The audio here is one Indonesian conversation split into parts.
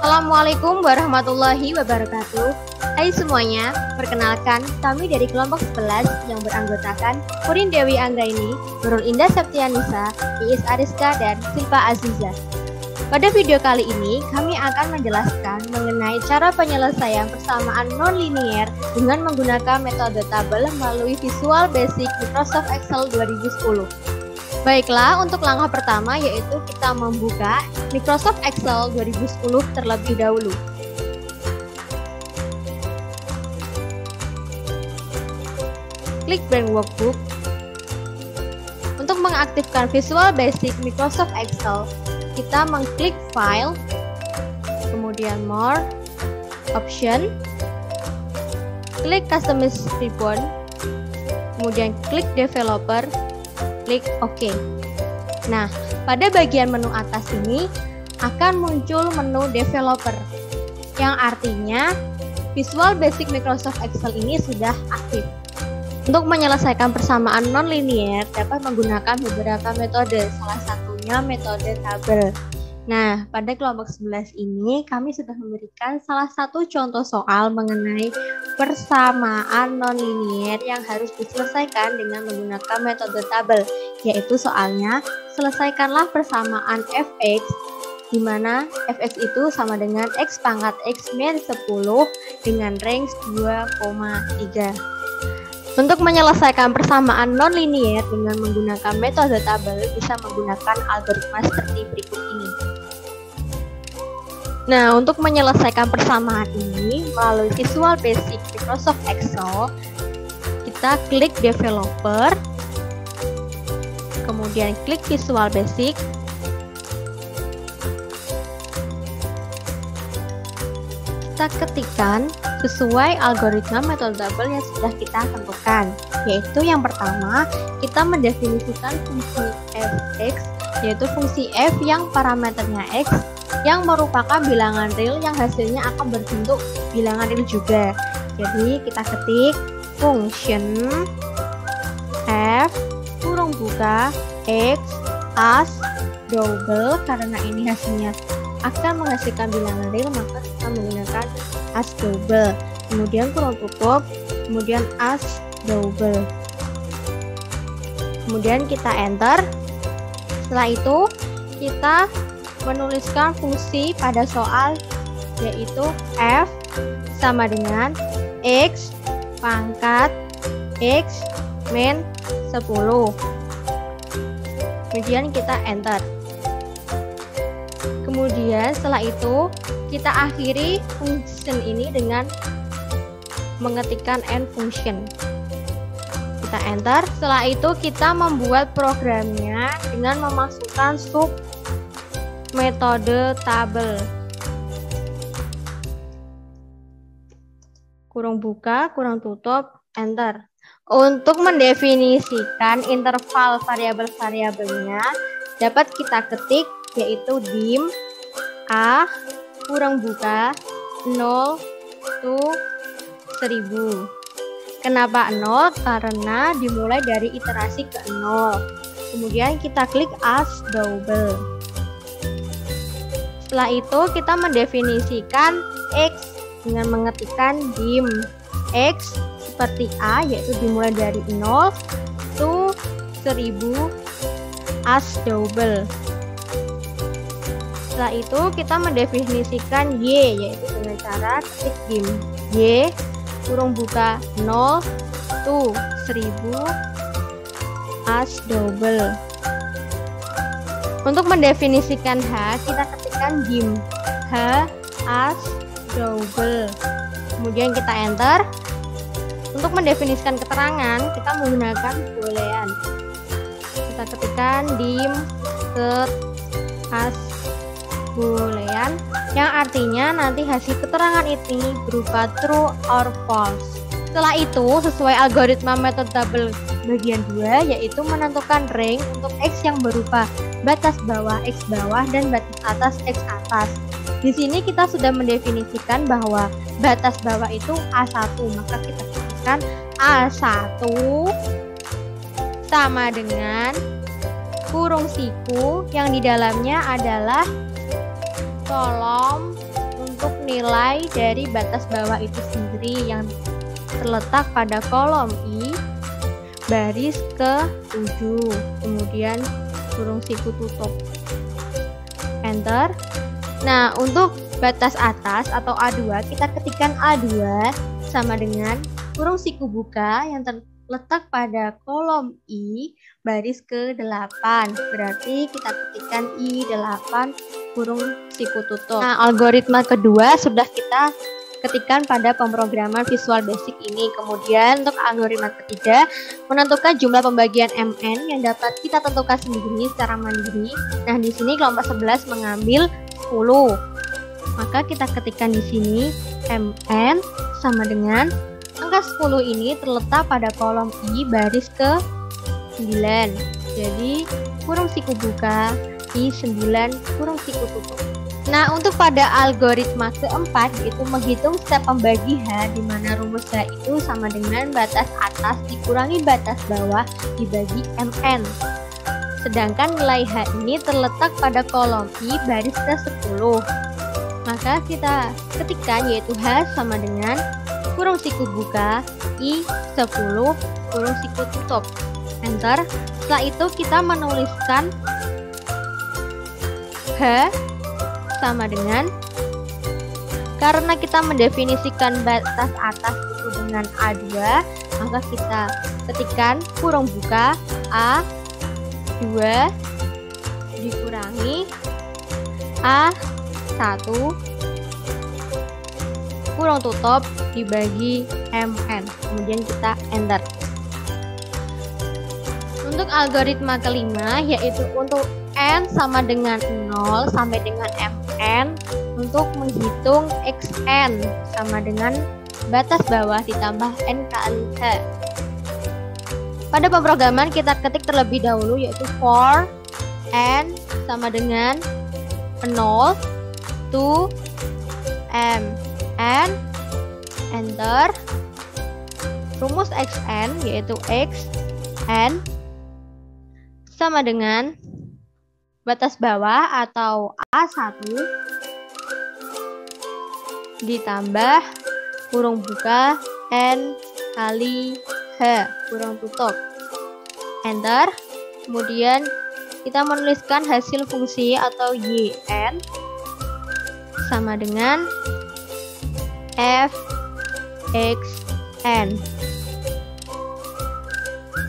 Assalamualaikum warahmatullahi wabarakatuh. Hai semuanya, perkenalkan kami dari kelompok 11 yang beranggotakan Purin Dewi Anggraini, Nurul Indah Septianisa, Iis Ariska, dan Silva Aziza. Pada video kali ini, kami akan menjelaskan mengenai cara penyelesaian persamaan non-linear dengan menggunakan metode tabel melalui Visual Basic Microsoft Excel 2010. Baiklah, untuk langkah pertama yaitu kita membuka Microsoft Excel 2010 terlebih dahulu. Klik Blank Workbook. Untuk mengaktifkan Visual Basic Microsoft Excel, kita mengklik File, kemudian More, Option, klik Customize Ribbon, kemudian klik Developer, klik OK. Nah, pada bagian menu atas ini akan muncul menu Developer, yang artinya Visual Basic Microsoft Excel ini sudah aktif. Untuk menyelesaikan persamaan non-linear dapat menggunakan beberapa metode, salah satunya metode tabel. Nah, pada kelompok 11 ini kami sudah memberikan salah satu contoh soal mengenai persamaan non-linear yang harus diselesaikan dengan menggunakan metode tabel, yaitu soalnya selesaikanlah persamaan fx di mana fx itu sama dengan x pangkat x min 10 dengan range 2,3. Untuk menyelesaikan persamaan non-linear dengan menggunakan metode tabel bisa menggunakan algoritma seperti berikut ini. Nah, untuk menyelesaikan persamaan ini melalui Visual Basic Microsoft Excel, kita klik Developer, kemudian klik Visual Basic, kita ketikkan sesuai algoritma metode tabel yang sudah kita tentukan, yaitu yang pertama kita mendefinisikan fungsi fx, yaitu fungsi f yang parameternya x yang merupakan bilangan real yang hasilnya akan berbentuk bilangan real juga. Jadi kita ketik function f kurung buka x as double, karena ini hasilnya akan menghasilkan bilangan real maka kita menggunakan as double, kemudian kurung tutup, kemudian as double, kemudian kita enter. Setelah itu kita menuliskan fungsi pada soal, yaitu f sama dengan x pangkat x min 10, kemudian kita enter. Kemudian setelah itu kita akhiri function ini dengan mengetikkan end function. Kita enter. Setelah itu kita membuat programnya dengan memasukkan sub metode tabel. Kurung buka, kurung tutup, enter. Untuk mendefinisikan interval variabel-variabelnya dapat kita ketik, yaitu dim a kurang buka 0 to 1000. Kenapa 0? Karena dimulai dari iterasi ke 0. Kemudian kita klik as double. Setelah itu kita mendefinisikan x dengan mengetikkan dim x seperti a, yaitu dimulai dari 0 to 1000 as double. Setelah itu kita mendefinisikan y, yaitu dengan cara ketik dim y kurung buka 0 to 1000 as double. Untuk mendefinisikan h, kita ketikkan dim h as double, kemudian kita enter. Untuk mendefinisikan keterangan kita menggunakan boolean. Kita ketikkan dim set as boolean, yang artinya nanti hasil keterangan ini berupa true or false. Setelah itu sesuai algoritma metode tabel bagian 2, yaitu menentukan range untuk x yang berupa batas bawah x bawah dan batas atas x atas. Di sini kita sudah mendefinisikan bahwa batas bawah itu A1, maka kita ketikkan A1 sama dengan kurung siku yang di dalamnya adalah kolom untuk nilai dari batas bawah itu sendiri yang terletak pada kolom I baris ke-7, kemudian kurung siku tutup. Enter. Nah, untuk batas atas atau A2, kita ketikkan A2 sama dengan kurung siku buka yang terletak pada kolom I baris ke-8. Berarti kita ketikkan I8 kurung siku tutup. Nah, algoritma kedua sudah kita ketikkan pada pemrograman Visual Basic ini. Kemudian untuk algoritma ketiga, menentukan jumlah pembagian MN yang dapat kita tentukan sendiri secara mandiri. Nah, di sini kelompok 11 mengambil 10. Maka kita ketikkan di sini MN sama dengan angka 10 ini terletak pada kolom I baris ke-9. Jadi kurung siku buka I9 kurung siku tutup. Nah, untuk pada algoritma keempat yaitu menghitung step pembagi H, di mana rumus H itu sama dengan batas atas dikurangi batas bawah dibagi MN. Sedangkan nilai H ini terletak pada kolom I baris ke-10. Maka kita ketikkan yaitu H sama dengan kurung siku buka I10 kurung siku tutup. Enter. Setelah itu kita menuliskan H sama dengan, karena kita mendefinisikan batas atas itu dengan A2, maka kita ketikkan kurung buka A2 dikurangi A1 kurung tutup dibagi MN. Kemudian kita enter. Untuk algoritma kelima yaitu untuk N sama dengan 0 sampai dengan MN, untuk menghitung XN sama dengan batas bawah ditambah N kali H. Pada pemrograman kita ketik terlebih dahulu yaitu for N sama dengan 0 to MN. Enter. Rumus XN yaitu XN sama dengan batas bawah atau A1 ditambah kurung buka N kali H kurung tutup. Enter. Kemudian kita menuliskan hasil fungsi atau YN sama dengan Fxn.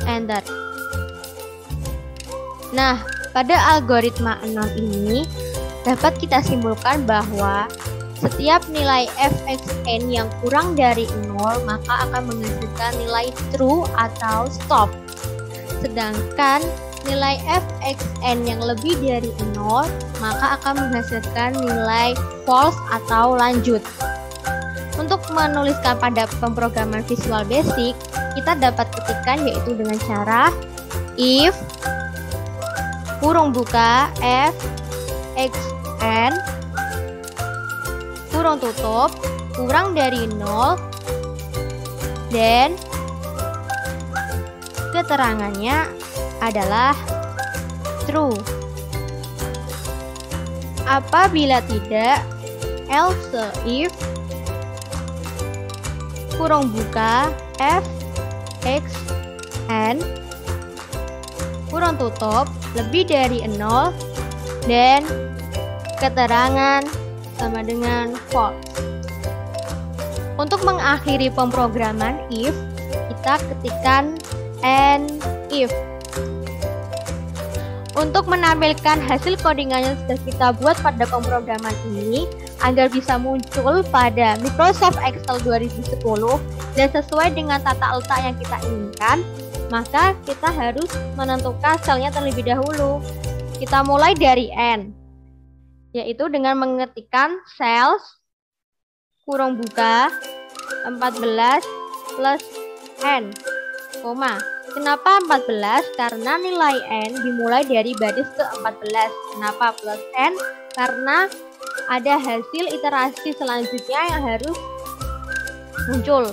Enter. Nah, pada algoritma 6 ini dapat kita simpulkan bahwa setiap nilai Fxn yang kurang dari 0 maka akan menghasilkan nilai true atau stop. Sedangkan nilai Fxn yang lebih dari 0 maka akan menghasilkan nilai false atau lanjut. Untuk menuliskan pada pemrograman Visual Basic, kita dapat ketikkan yaitu dengan cara if kurung buka Fxn kurung tutup kurang dari 0 dan keterangannya adalah true. Apabila tidak, else if kurung buka Fxn kurung tutup lebih dari 0 dan keterangan sama dengan false. Untuk mengakhiri pemrograman if, kita ketikkan and if. Untuk menampilkan hasil codingan yang sudah kita buat pada pemrograman ini agar bisa muncul pada Microsoft Excel 2010 dan sesuai dengan tata letak yang kita inginkan, maka kita harus menentukan selnya terlebih dahulu. Kita mulai dari N, yaitu dengan mengetikkan cells kurung buka 14 plus N, koma. Kenapa 14? Karena nilai N dimulai dari baris ke-14. Kenapa plus N? Karena ada hasil iterasi selanjutnya yang harus muncul.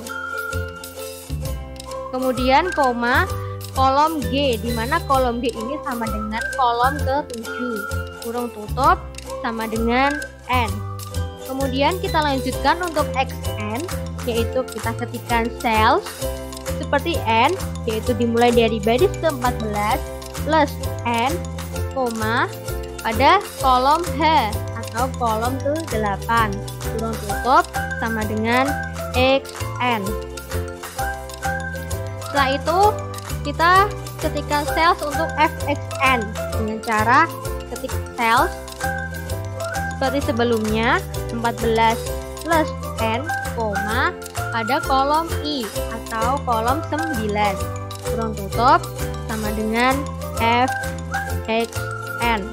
Kemudian koma kolom G, di mana kolom G ini sama dengan kolom ke-7. Kurung tutup sama dengan N. Kemudian kita lanjutkan untuk xn, yaitu kita ketikkan cells seperti n, yaitu dimulai dari baris ke-14 plus n, koma, pada kolom H atau kolom ke-8, kurung tutup sama dengan xn. Setelah itu kita ketikkan cells untuk fxn dengan cara ketik cells seperti sebelumnya 14 plus n, koma, pada kolom I atau kolom 9, kurung tutup sama dengan fxn.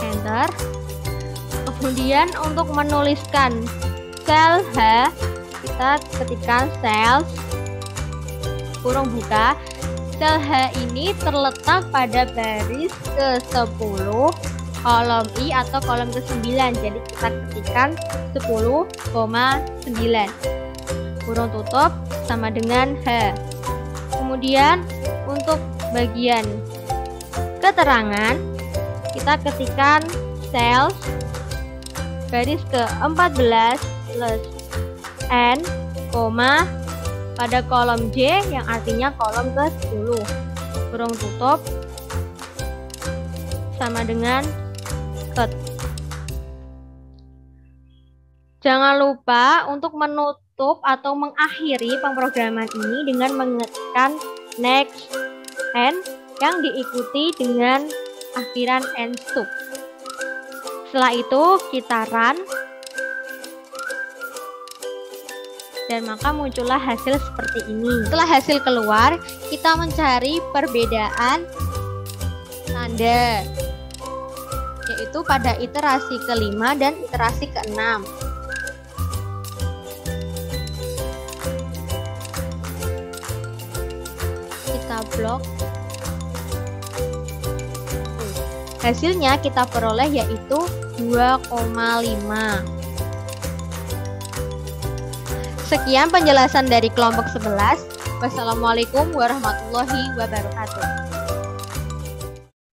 Enter. Kemudian untuk menuliskan sel H, kita ketikkan cells kurung buka. Sel H ini terletak pada baris ke-10 kolom I atau kolom ke-9, jadi kita ketikkan 10,9, kurung tutup sama dengan H. Kemudian untuk bagian keterangan kita ketikkan cells baris ke-14 plus n, koma, pada kolom J yang artinya kolom ke-10, kurung tutup sama dengan cut. Jangan lupa untuk menutup atau mengakhiri pemrograman ini dengan mengetikkan next n yang diikuti dengan akhiran n sub. Setelah itu kita run dan maka muncullah hasil seperti ini. Setelah hasil keluar, kita mencari perbedaan tanda, yaitu pada iterasi ke-5 dan iterasi ke-6. Kita blok. Hasilnya kita peroleh yaitu 2,5. Sekian penjelasan dari kelompok 11. Wassalamualaikum warahmatullahi wabarakatuh.